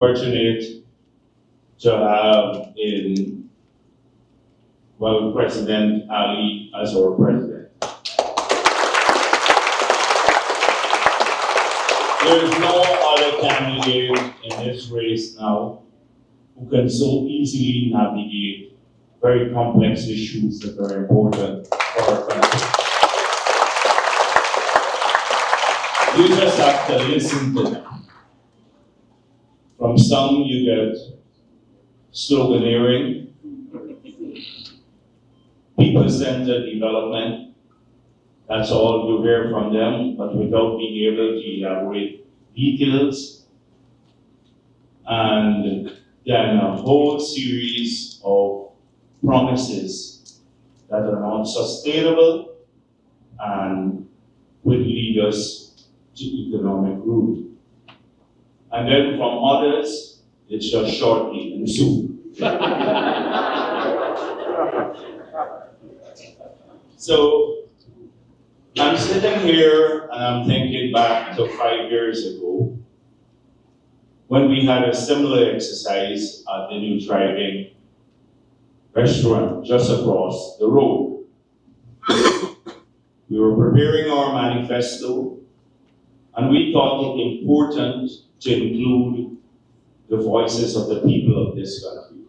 Fortunate to have President Ali as our president. There is no other candidate in this race now who can so easily navigate very complex issues that are important for our country. You just have to listen to them. From some, you get sloganeering, people-centered development. That's all you hear from them, but without being able to elaborate details. And then a whole series of promises that are not sustainable and would lead us to economic ruin. And then from others, it's just shortly and soon. So I'm sitting here and I'm thinking back to 5 years ago when we had a similar exercise at the new driving restaurant just across the road. We were preparing our manifesto and we thought it important to include the voices of the people of this country.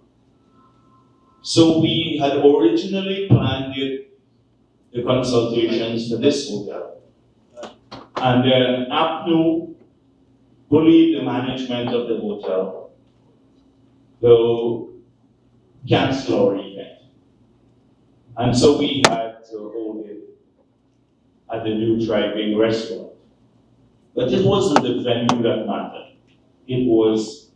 So we had originally planned the consultations for this hotel. And then APNU bullied the management of the hotel to cancel our event. And so we had to hold it at the new driving restaurant. But it wasn't the venue that mattered. It was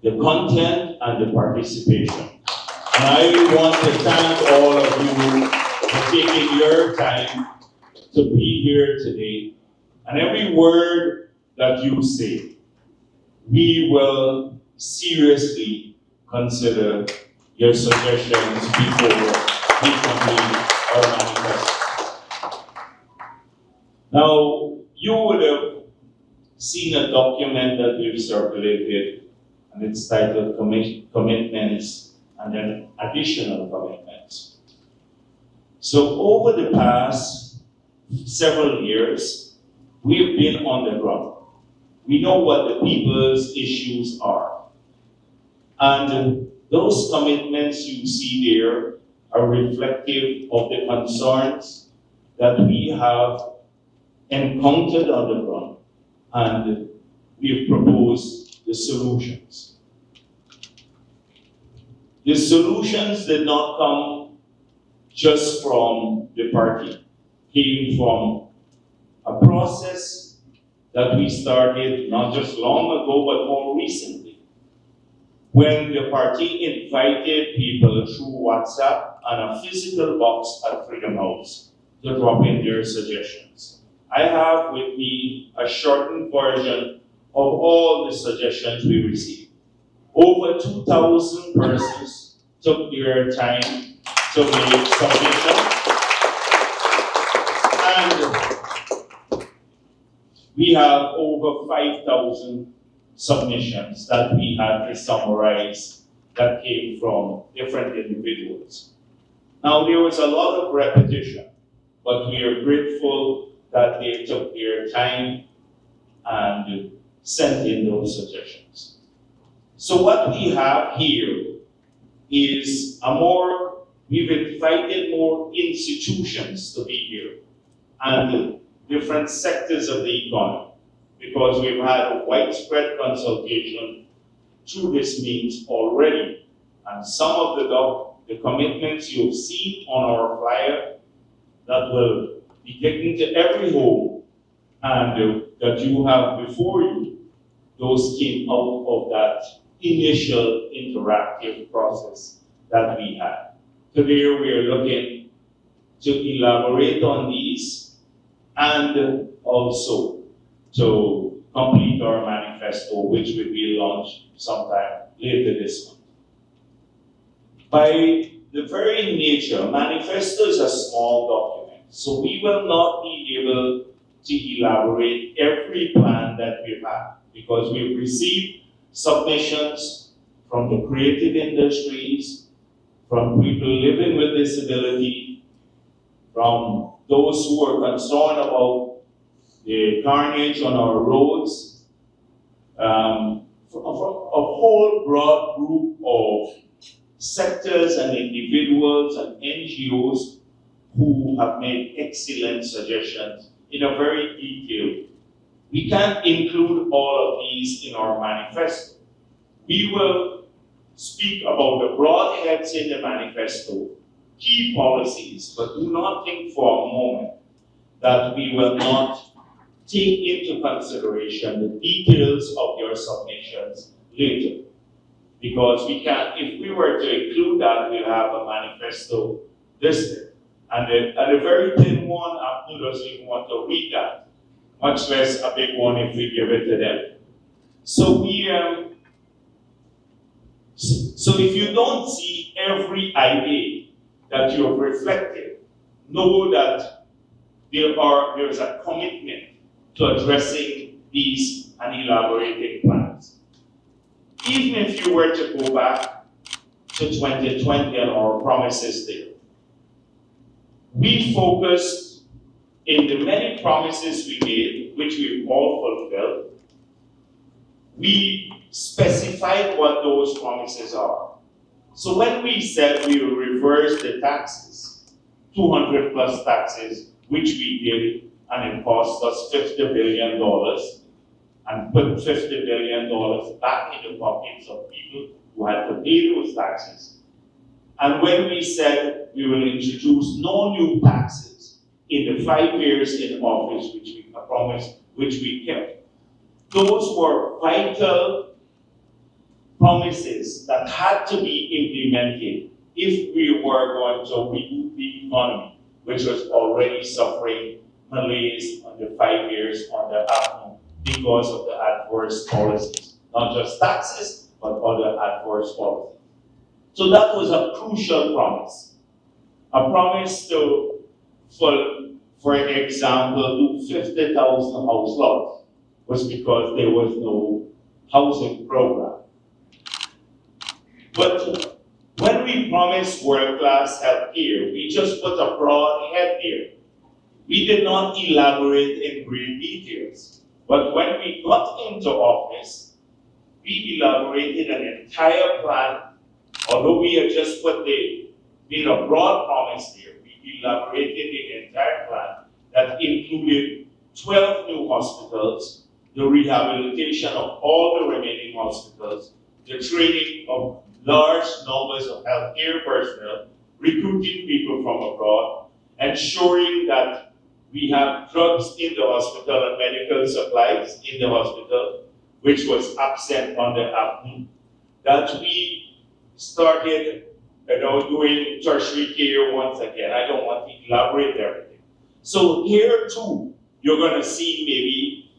the content and the participation. And I want to thank all of you for taking your time to be here today. And every word that you say, we will seriously consider your suggestions before we complete our manifesto. Now, you would have seen a document that we've circulated, and it's titled Commitments and then Additional Commitments. So over the past several years, we've been on the ground. We know what the people's issues are. And those commitments you see there are reflective of the concerns that we have encountered on the ground. And we've proposed the solutions. The solutions did not come just from the party. Came from a process that we started not just long ago, but more recently, when the party invited people through WhatsApp and a physical box at Freedom House to drop in their suggestions. I have with me a shortened version of all the suggestions we received. Over 2,000 persons took their time to make submissions. And we have over 5,000 submissions that we had to summarize that came from different individuals. Now, there was a lot of repetition, but we are grateful that they took their time and sent in those suggestions. So what we have here is we've invited more institutions to be here and different sectors of the economy, because we've had a widespread consultation through this means already. And some of the commitments you've seen on our flyer that will be taken to every home and that you have before you, those came out of that initial interactive process that we had. Today we are looking to elaborate on these and also to complete our manifesto, which will be launched sometime later this month. By the very nature, manifesto is a small document. So we will not be able to elaborate every plan that we have, because we've received submissions from the creative industries, from people living with disability, from those who are concerned about the carnage on our roads, from a whole broad group of sectors and individuals and NGOs who have made excellent suggestions in a very detailed. We can't include all of these in our manifesto. We will speak about the broad heads in the manifesto, key policies, but do not think for a moment that we will not take into consideration the details of your submissions later. Because we can, if we were to include that, we'll have a manifesto listed. And a very thin one, APNU doesn't even want to read that, much less a big one if we give it to them. So so if you don't see every idea that you have reflected, know that there's a commitment to addressing these and elaborating plans. Even if you were to go back to 2020 and our promises there, we focused in the many promises we made, which we've all fulfilled. We specified what those promises are. So when we said we will reverse the taxes, 200 plus taxes, which we did, and it cost us $50 billion, and put $50 billion back in the pockets of people who had to pay those taxes. And when we said we will introduce no new taxes in the 5 years in office, which we promised, which we kept, those were vital promises that had to be implemented if we were going to reboot the economy, which was already suffering malaise on the 5 years under APNU because of the adverse policies, not just taxes, but other adverse policies. So that was a crucial promise. A promise to, for example, do 50,000 house lots was because there was no housing program. But when we promised world-class health care, we just put a broad head there. We did not elaborate in great details. But when we got into office, we elaborated an entire plan. Although we had just made a broad promise there, we elaborated the entire plan that included 12 new hospitals, the rehabilitation of all the remaining hospitals, the training of large numbers of healthcare personnel, recruiting people from abroad, ensuring that we have drugs in the hospital and medical supplies in the hospital, which was absent under APNU, that we started doing tertiary care once again. I don't want to elaborate everything. So here too, you're going to see maybe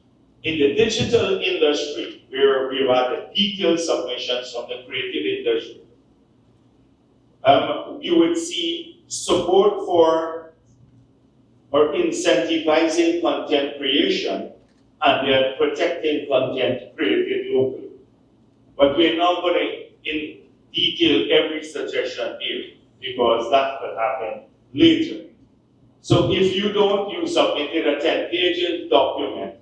in the digital industry, where we've had the detailed submissions from the creative industry, you would see support for or incentivizing content creation and then protecting content created locally. But we're not going to detail every suggestion here because that could happen later. So if you submitted a 10-page document,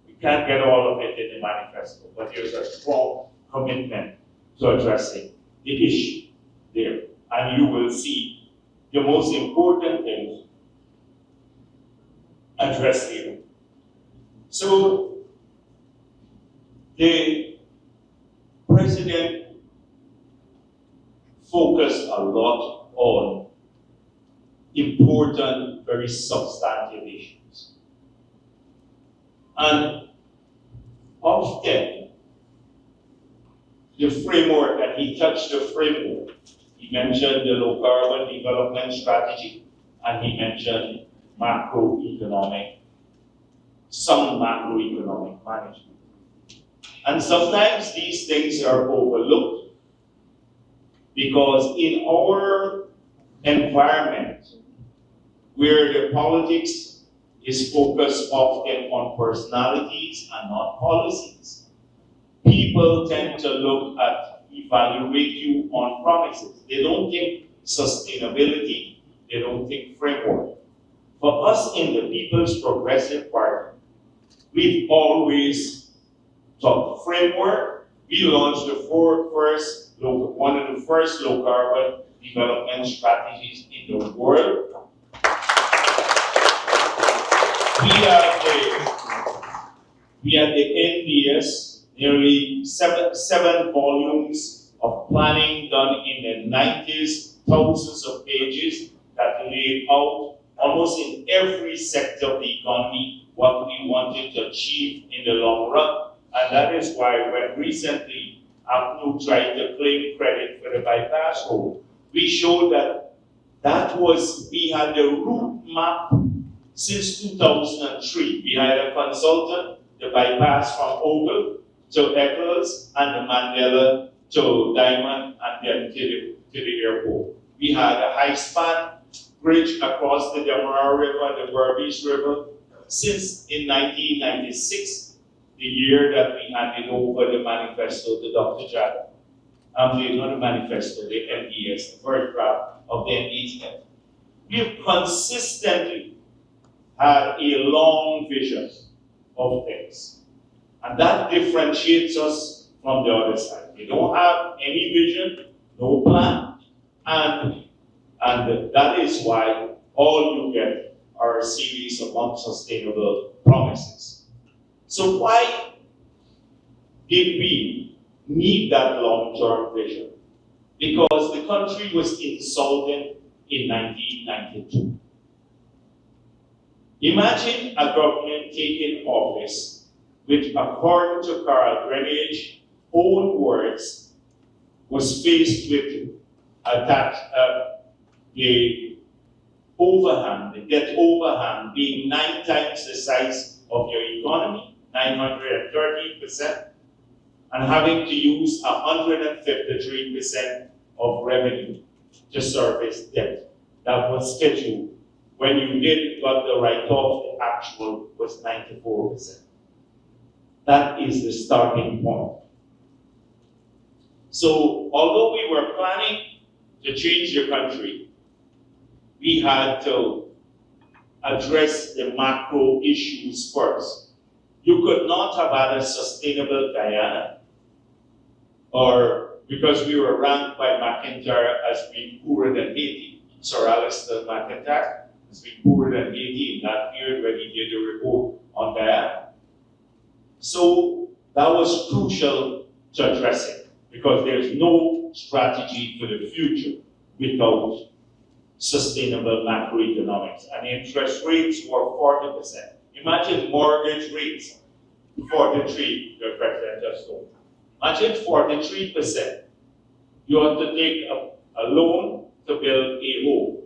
you can't get all of it in the manifesto, but there's a strong commitment to addressing the issue there. And you will see the most important things addressed here. So the president focused a lot on important, very substantive issues. And often, the framework, and he touched the framework. He mentioned the low carbon development strategy, and he mentioned some macroeconomic management. And sometimes these things are overlooked because in our environment, where the politics is focused often on personalities and not policies, people tend to look at, evaluate you on promises. They don't think sustainability, they don't think framework. For us in the People's Progressive Party, we've always taught framework. We launched one of the first low carbon development strategies in the world. We had the NDS, nearly seven volumes of planning done in the 90s, thousands of pages that laid out almost in every sector of the economy what we wanted to achieve in the long run. And that is why when recently APNU tried to claim credit for the bypass road, we showed we had the route map since 2003. We had a consultant, the bypass from Ogle to Eccles and the Mandela to Diamond and then to the airport. We had a high-span bridge across the Demerara River, the Berbice River, since in 1996, the year that we handed over the manifesto to Dr. Jagdeo. Not the manifesto, the MDS, the first draft of the MDS. We have consistently had a long vision of things. And that differentiates us from the other side. We don't have any vision, no plan, and that is why all you get are a series of unsustainable promises. So why did we need that long-term vision? Because the country was insolvent in 1992. Imagine a government taking office which, according to Carl Greenidge's own words, was faced with the overhang, the debt overhang being 9 times the size of your economy, 913%, and having to use 153% of revenue to service debt. That was scheduled. When you got the write-off, the actual was 94%. That is the starting point. So, although we were planning to change the country, we had to address the macro issues first. You could not have had a sustainable Guyana, or because we were ranked by McIntyre as being poorer than Haiti. Sir Alistair McIntyre has been poorer than Haiti in that period when he did the report on Guyana. So that was crucial to address it, because there's no strategy for the future without sustainable macroeconomics. And interest rates were 40%. Imagine mortgage rates, 43, the president just told. Imagine 43%. You have to take a loan to build a home.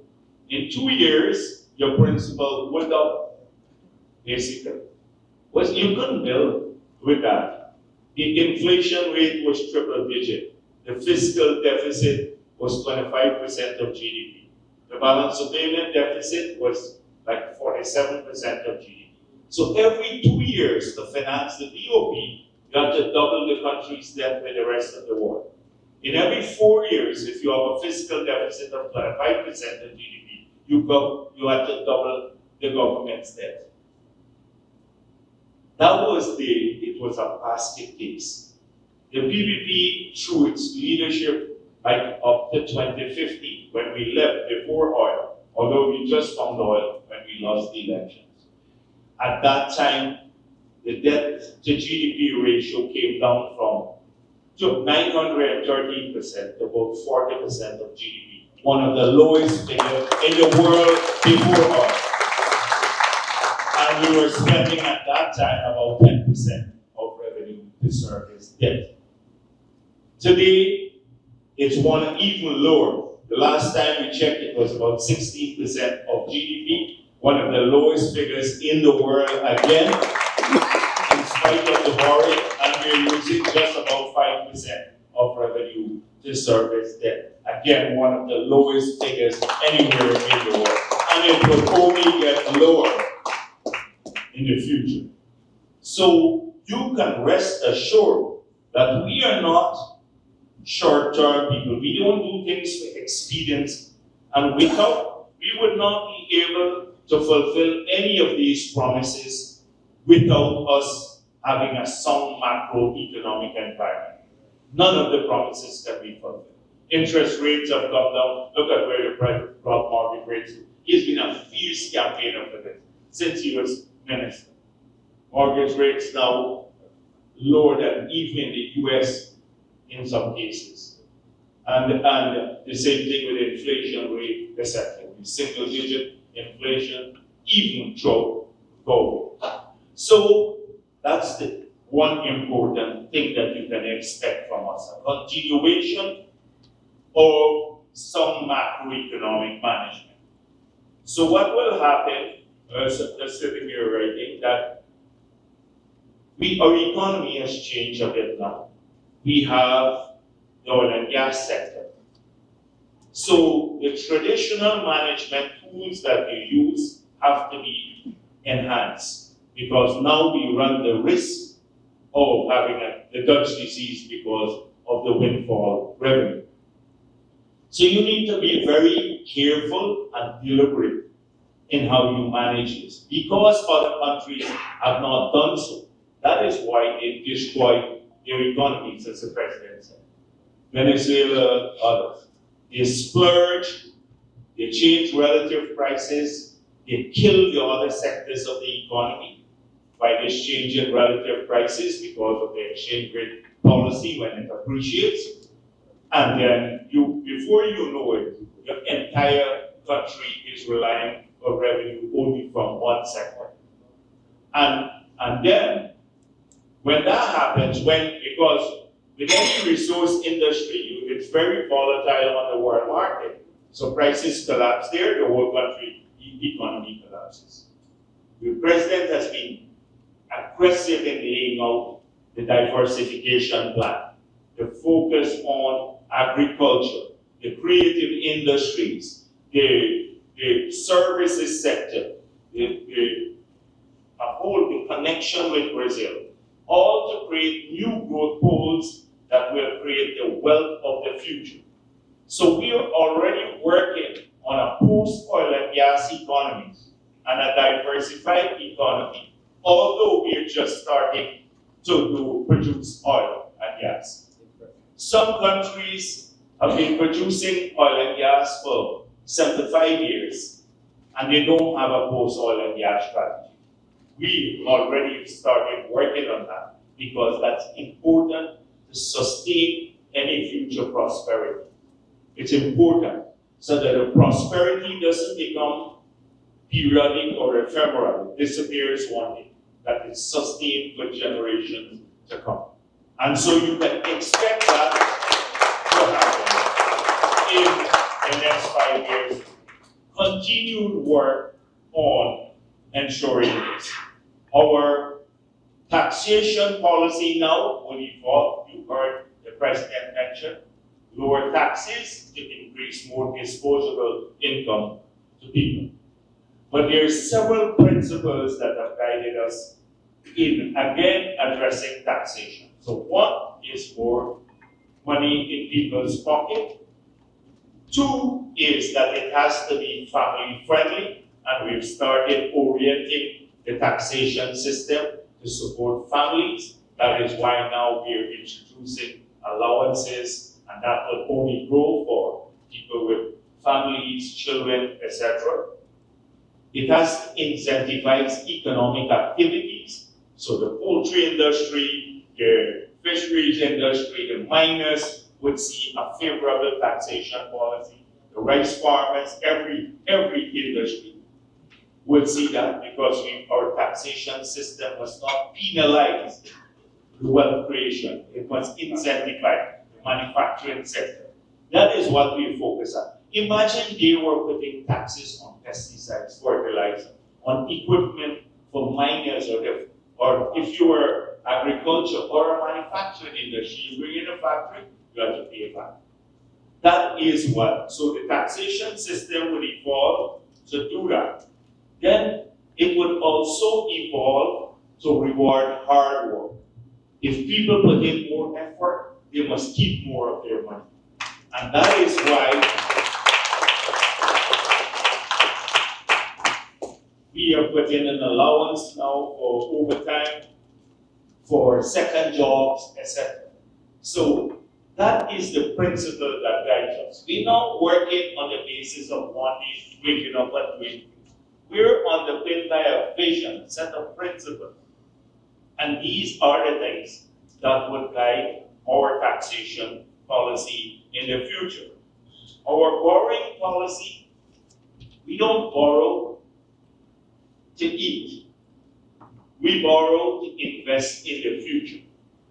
In 2 years, your principal would double, basically. You couldn't build with that. The inflation rate was triple digit. The fiscal deficit was 25% of GDP. The balance of payment deficit was like 47% of GDP. So every 2 years to finance the BOP, you have to double the country's debt with the rest of the world. In every 4 years, if you have a fiscal deficit of 25% of GDP, you have to double the government's debt. It was a basket case. The PPP, through its leadership, up to 2050, when we left before oil, although we just found oil when we lost the elections. At that time, the debt to GDP ratio came down from 913% to about 40% of GDP, one of the lowest figures in the world before oil. And we were spending at that time about 10% of revenue to service debt. Today, it's even lower. The last time we checked, it was about 16% of GDP, one of the lowest figures in the world again, in spite of the borrowing, and we're using just about 5% of revenue to service debt. Again, one of the lowest figures anywhere in the world. And it will only get lower in the future. So you can rest assured that we are not short-term people. We don't do things for expedience, and we would not be able to fulfill any of these promises without us having a sound macroeconomic environment. None of the promises can be fulfilled. Interest rates have come down. Look at where the private mortgage rates are. He's been a fierce campaigner for this since he was minister. Mortgage rates now lower than even in the US in some cases. And the same thing with inflation rate, etc. Single digit inflation, even through COVID. So that's the one important thing that you can expect from us, a continuation of some macroeconomic management. So what will happen, just sitting here writing, that our economy has changed a bit now. We have the oil and gas sector. So the traditional management tools that we use have to be enhanced, because now we run the risk of having the Dutch disease because of the windfall revenue. So you need to be very careful and deliberate in how you manage this, because other countries have not done so. That is why they destroy their economies, as the president said. Venezuela, others. They splurge, they change relative prices, they kill the other sectors of the economy by this change in relative prices because of the exchange rate policy when it appreciates. And then before you know it, your entire country is relying on revenue only from one sector. And then, when that happens, because with any resource industry, it's very volatile on the world market. So prices collapse there, the whole country, the economy collapses. The president has been aggressive in laying out the diversification plan, the focus on agriculture, the creative industries, the services sector, the connection with Brazil, all to create new growth poles that will create the wealth of the future. So we are already working on a post-oil and gas economy and a diversified economy, although we are just starting to produce oil and gas. Some countries have been producing oil and gas for 75 years, and they don't have a post-oil and gas strategy. We already started working on that because that's important to sustain any future prosperity. It's important so that the prosperity doesn't become periodic or ephemeral, it disappears one day, that it's sustained for generations to come. And so you can expect that to happen in the next 5 years. Continued work on ensuring this. Our taxation policy now will evolve. You heard the president mention lower taxes to increase more disposable income to people. But there are several principles that have guided us in, again, addressing taxation. So one is more money in people's pocket. Two is that it has to be family friendly, and we've started orienting the taxation system to support families. That is why now we are introducing allowances, and that will only grow for people with families, children, etc. It has to incentivize economic activities. So the poultry industry, the fisheries industry, the miners would see a favorable taxation policy. The rice farmers, every industry would see that, because our taxation system was not penalized the wealth creation. It was incentivized the manufacturing sector. That is what we focus on. Imagine they were putting taxes on pesticides, fertilizer, on equipment for miners, or if you were agriculture or a manufacturing industry, you bring in a factory, you have to pay a VAT. That is what, so the taxation system would evolve to do that. Then it would also evolve to reward hard work. If people put in more effort, they must keep more of their money. And that is why we have put in an allowance now for overtime, for second jobs, etc. So that is the principle that guides us. We're not working on the basis of one day waking up and doing. We're underpinned by a vision, a set of principles. And these are the things that would guide our taxation policy in the future. Our borrowing policy, we don't borrow to eat. We borrow to invest in the future.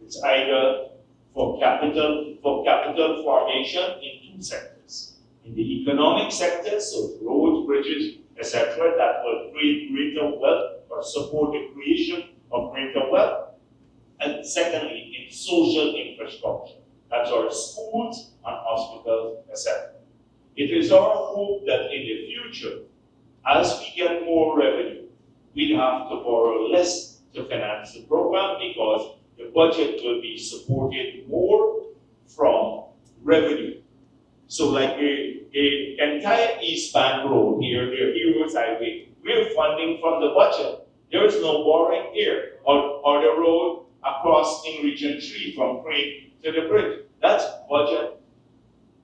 It's either for capital formation in two sectors. In the economic sector, so roads, bridges, etc., that will create greater wealth or support the creation of greater wealth. And secondly, in social infrastructure. That's our schools and hospitals, etc. It is our hope that in the future, as we get more revenue, we'd have to borrow less to finance the program because the budget will be supported more from revenue. So like the entire East Bank Road here, the Heroes Highway, we're funding from the budget. There is no borrowing here. Or the road across in Region 3 from Crane to the bridge. That's budget.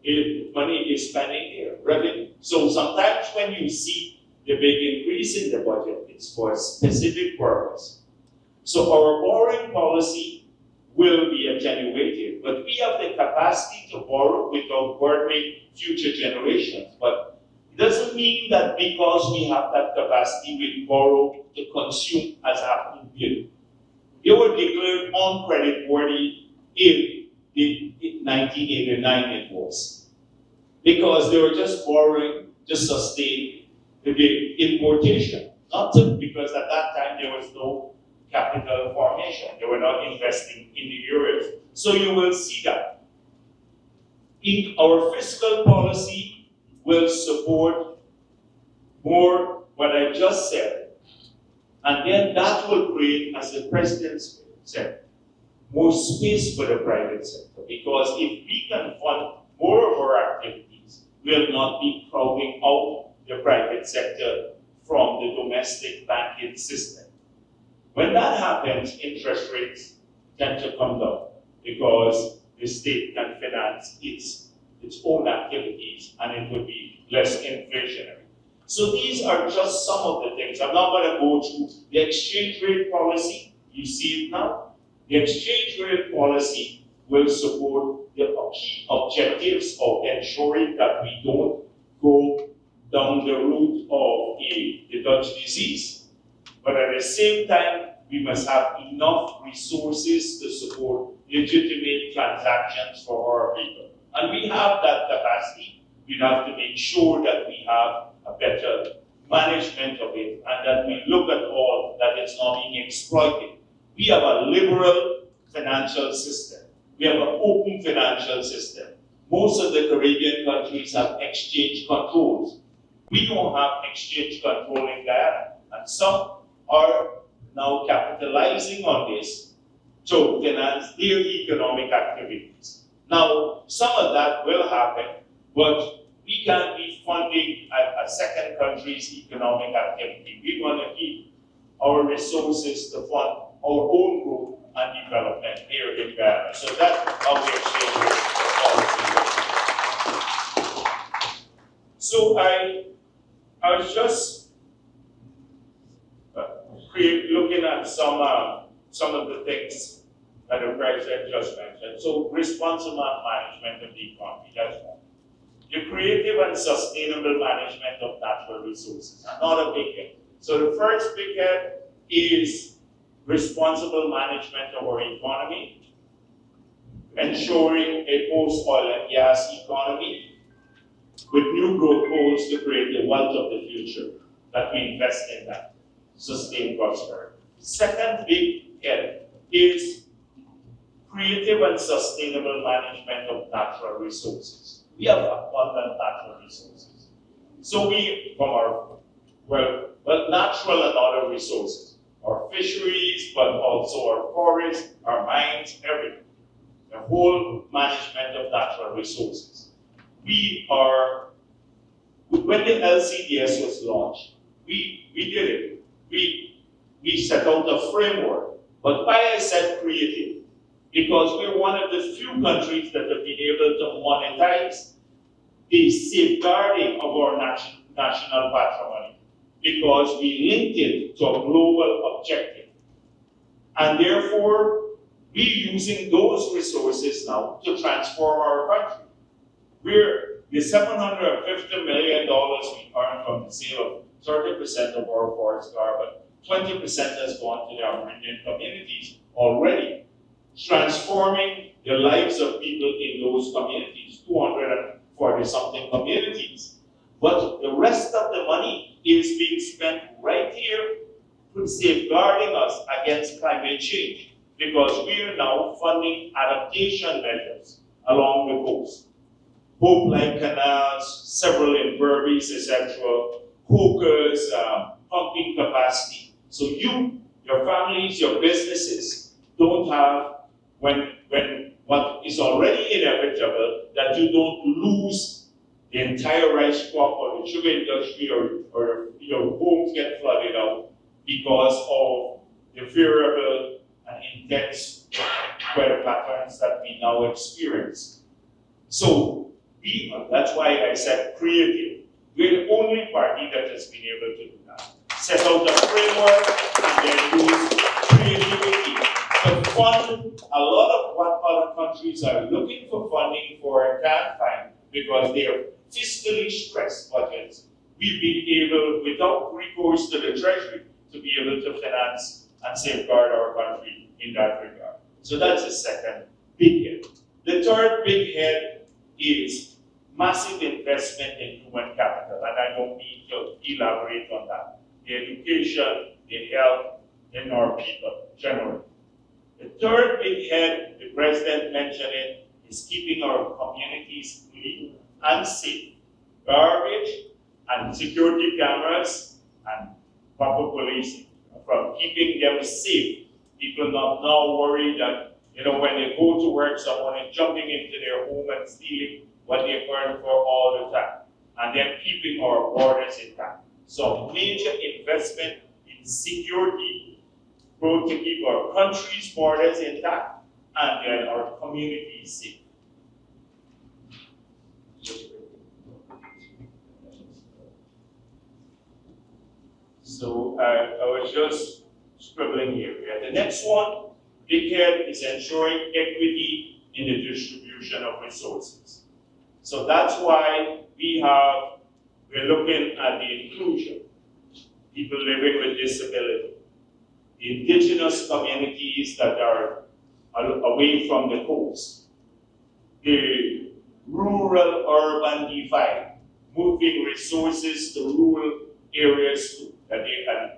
If money is spending here, revenue. So sometimes when you see the big increase in the budget, it's for a specific purpose. So our borrowing policy will be attenuated, but we have the capacity to borrow without burdening future generations. But it doesn't mean that because we have that capacity, we borrow to consume as happened here. They were declared uncreditworthy in 1989 it was. Because they were just borrowing to sustain the importation. Not to, because at that time there was no capital formation. They were not investing in the areas. So you will see that. In our fiscal policy will support more what I just said. And then that will create, as the President said, more space for the private sector. Because if we can fund more of our activities, we'll not be crowding out the private sector from the domestic banking system. When that happens, interest rates tend to come down because the state can finance its own activities and it will be less inflationary. So these are just some of the things. I'm not going to go through the exchange rate policy. You see it now. The exchange rate policy will support the key objectives of ensuring that we don't go down the route of the Dutch disease. But at the same time, we must have enough resources to support legitimate transactions for our people. And we have that capacity. We have to make sure that we have a better management of it and that we look at all that it's not being exploited. We have a liberal financial system. We have an open financial system. Most of the Caribbean countries have exchange controls. We don't have exchange control in Guyana. And some are now capitalizing on this to finance their economic activities. Now, some of that will happen, but we can't be funding a second country's economic activity. We want to keep our resources to fund our own growth and development here in Guyana. So that's how we exchange policy. So I was just looking at some of the things that the President just mentioned. So responsible management of the economy, that's one. The creative and sustainable management of natural resources, another big head. So the first big head is responsible management of our economy, ensuring a post-oil and gas economy with new growth goals to create the wealth of the future, that we invest in that, sustain prosperity. Second big head is creative and sustainable management of natural resources. We have abundant natural resources. So we, from our, natural and other resources. our fisheries, but also our forests, our mines, everything. The whole management of natural resources. When the LCDS was launched, we did it. We set out a framework. But why I said creative? Because we're one of the few countries that have been able to monetize the safeguarding of our national patrimony, because we linked it to a global objective. And therefore, we're using those resources now to transform our country. The $750 million we earned from the sale of 30% of our forest carbon, 20% has gone to the Amerindian communities already, transforming the lives of people in those communities, 240-something communities. But the rest of the money is being spent right here safeguarding us against climate change, because we are now funding adaptation measures along the coast. Hope-like canals, several in Berbice, etc., hookers, pumping capacity. So you, your families, your businesses don't have, when what is already inevitable, that you don't lose the entire rice crop or the sugar industry, or your homes get flooded out because of the variable and intense weather patterns that we now experience. So that's why I said creative. We're the only party that has been able to do that. Set out a framework and then use creativity to fund a lot of what other countries are looking for funding for and can't find, because they are fiscally stressed budgets. We've been able, without recourse to the Treasury, to be able to finance and safeguard our country in that regard. So that's the second big head. The third big head is massive investment in human capital, and I don't need to elaborate on that. The education, the health, in our people generally. The third big head, the President mentioned it, is keeping our communities clean and safe. Garbage and security cameras and proper policing, from keeping them safe. People not now worry that, when they go to work, someone is jumping into their home and stealing what they earn for all the time. And then keeping our borders intact. So major investment in security, both to keep our country's borders intact and then our communities safe. So I was just scribbling here. The next one, big head, is ensuring equity in the distribution of resources. So that's why we're looking at the inclusion, people living with disability, the indigenous communities that are away from the coast, the rural-urban divide, moving resources to rural areas that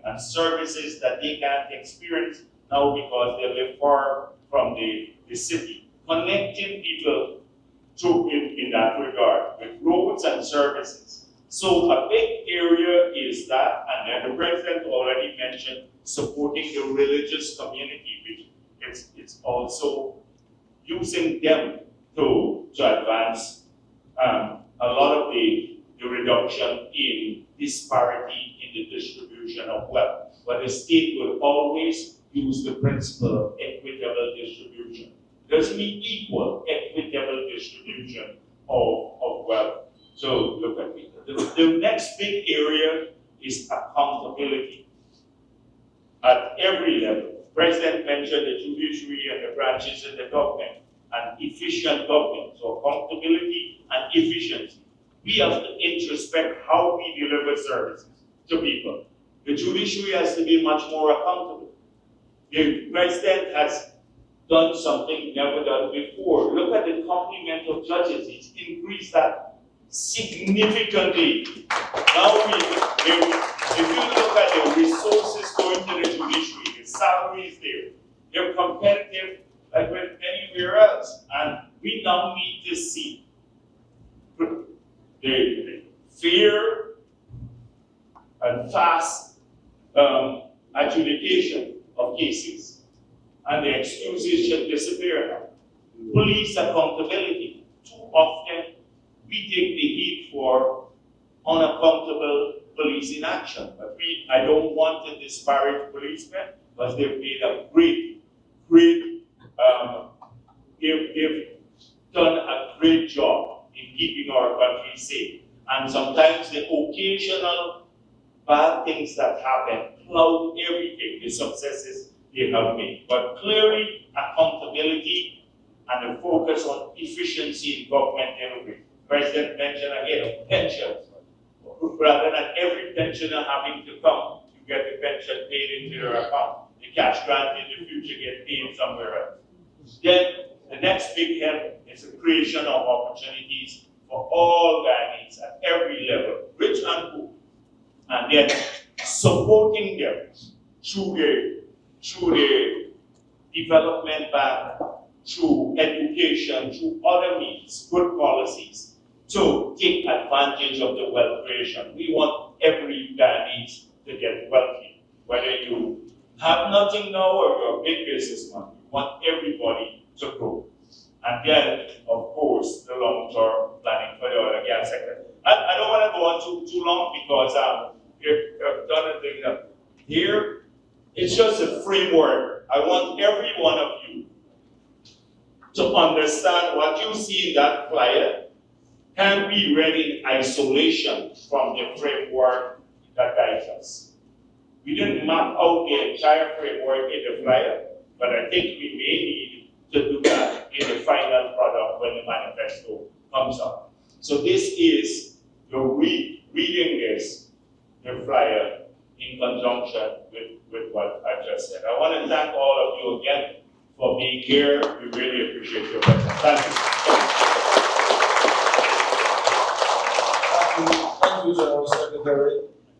and services that they can't experience now because they live far from the city, connecting people in that regard with roads and services. So a big area is that, and then the President already mentioned supporting the religious community, which it's also using them to advance a lot of the reduction in disparity in the distribution of wealth. But the state will always use the principle of equitable distribution. Doesn't mean equal, equitable distribution of wealth. So look at it. The next big area is accountability at every level. The President mentioned the judiciary and the branches of the government and efficient government. So accountability and efficiency. We have to introspect how we deliver services to people. The judiciary has to be much more accountable. The President has done something never done before. Look at the complement of judges. He's increased that significantly. Now, if you look at the resources going to the judiciary, the salaries there, they're competitive like with anywhere else. And we now need to see the fair and fast adjudication of cases, and the excuses should disappear now. Police accountability. Too often, we take the heat for unaccountable police in action. But I don't want to disparage policemen, because they've made a great, they've done a great job in keeping our country safe. And sometimes the occasional bad things that happen cloud everything, the successes they have made. But clearly, accountability and the focus on efficiency in government delivery. President mentioned again pensions. Rather than every pensioner having to come to get the pension paid into their account, the cash grant in the future get paid somewhere else. Then the next big help is the creation of opportunities for all Ghanaians at every level, rich and poor, and then supporting them through the development bank, through education, through other means, good policies, to take advantage of the wealth creation. We want every Ghanaian to get wealthy, whether you have nothing now or you're a big businessman. We want everybody to grow. And then, of course, the long-term planning for the oil and gas sector. I don't want to go on too long, because I've done a thing that here, it's just a framework. I want every one of you to understand what you see in that flyer can be read in isolation from the framework that guides us. We didn't map out the entire framework in the flyer, but I think we may need to do that in the final product when the manifesto comes up. So this is your reading this, the flyer, in conjunction with what I just said. I want to thank all of you again for being here. We really appreciate your presence. Thank you. Thank you, General Secretary.